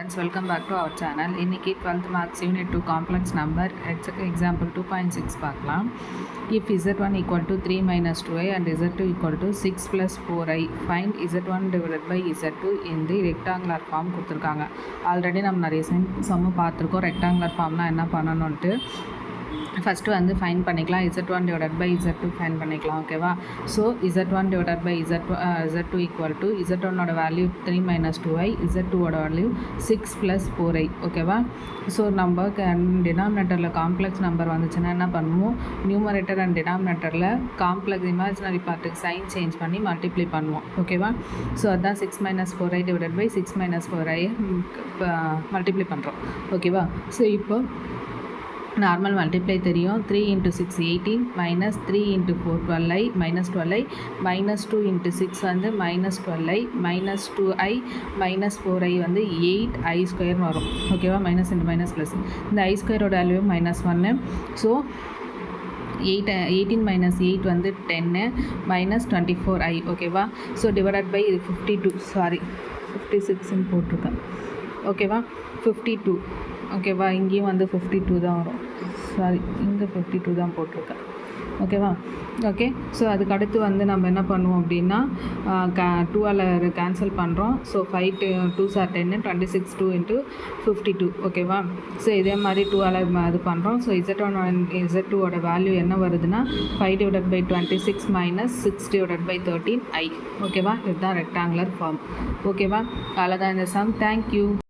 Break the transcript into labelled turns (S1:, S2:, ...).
S1: students, welcome back to our channel. இன்னைக்கு 12th marks unit 2 complex number example 2.6 பார்க்கலாம். If z1 equal to 3 minus 2i and z2 equal to 6 plus 4i, find z1 divided by z2 in the rectangular form கொடுத்துருக்காங்க. Already நம்ம நிறைய சம்மு பார்த்துருக்கோம். Rectangular ஃபார்ம்னா என்ன பண்ணணும்ட்டு first வந்து fine பண்ணிக்கலாம். z1 divided by z2 fine பண்ணிக்கலாம். ஓகேவா? So z1 divided by z2 equal to z1ஓட வேல்யூ 3 மைனஸ் 2i, z2ஓட வேல்யூ 6 ப்ளஸ் 4i. ஓகேவா? ஸோ நம்ம டினாமினேட்டரில் காம்ப்ளெக்ஸ் நம்பர் வந்துச்சுன்னா என்ன பண்ணுவோம், நியூமரேட்டர் அண்ட் டினாமினேட்டரில் காம்ப்ளெக்ஸ் இமேஜினரி பார்ட்டுக்கு சைன் சேஞ்ச் பண்ணி மல்டிப்ளை பண்ணுவோம். ஓகேவா? ஸோ அதுதான் 6 minus 4i divided by 6 minus 4i multiply பண்ணுறோம். ஓகேவா? ஸோ இப்போ நார்மல் மல்டிப்ளை தெரியும். 3 into 6 18 minus 3 into 4 12i minus 12i minus 2 into 6 வந்து minus 12i minus 2i minus 4i வந்து 8i ஸ்கொயர்னு வரும். ஓகேவா? மைனஸ் இன்ட்டு மைனஸ் ப்ளஸ் இந்த i ஸ்கொயரோட வேல்யூ மைனஸ் 1. ஸோ 18 மைனஸ் 8 வந்து 10 மைனஸ் 24i. ஓகேவா? ஸோ டிவைடட் பை இது 52, சாரி 56ன்னு போட்டிருக்கேன். ஓகேவா? 52. ஓகேவா? இங்கேயும் வந்து 52 தான் வரும். சாரி, இங்கே 52 தான் போட்டிருக்கேன். ஓகேவா? ஓகே. ஸோ அதுக்கு அடுத்து வந்து நம்ம என்ன பண்ணுவோம் அப்படின்னா 2ஆல் கேன்சல் பண்ணுறோம். So 5 2s are 10, 26 2 into 52. ஓகேவா? ஸோ இதே மாதிரி 2ஆல் இது பண்ணுறோம். ஸோ z2ஓட வேல்யூ என்ன வருதுன்னா 5 divided by 26 minus 6 divided by 13i. ஓகேவா? இதுதான் ரெக்டாங்குலர் ஃபார்ம். ஓகேவா? அவ்வளோதான் இந்த சம். தேங்க்யூ.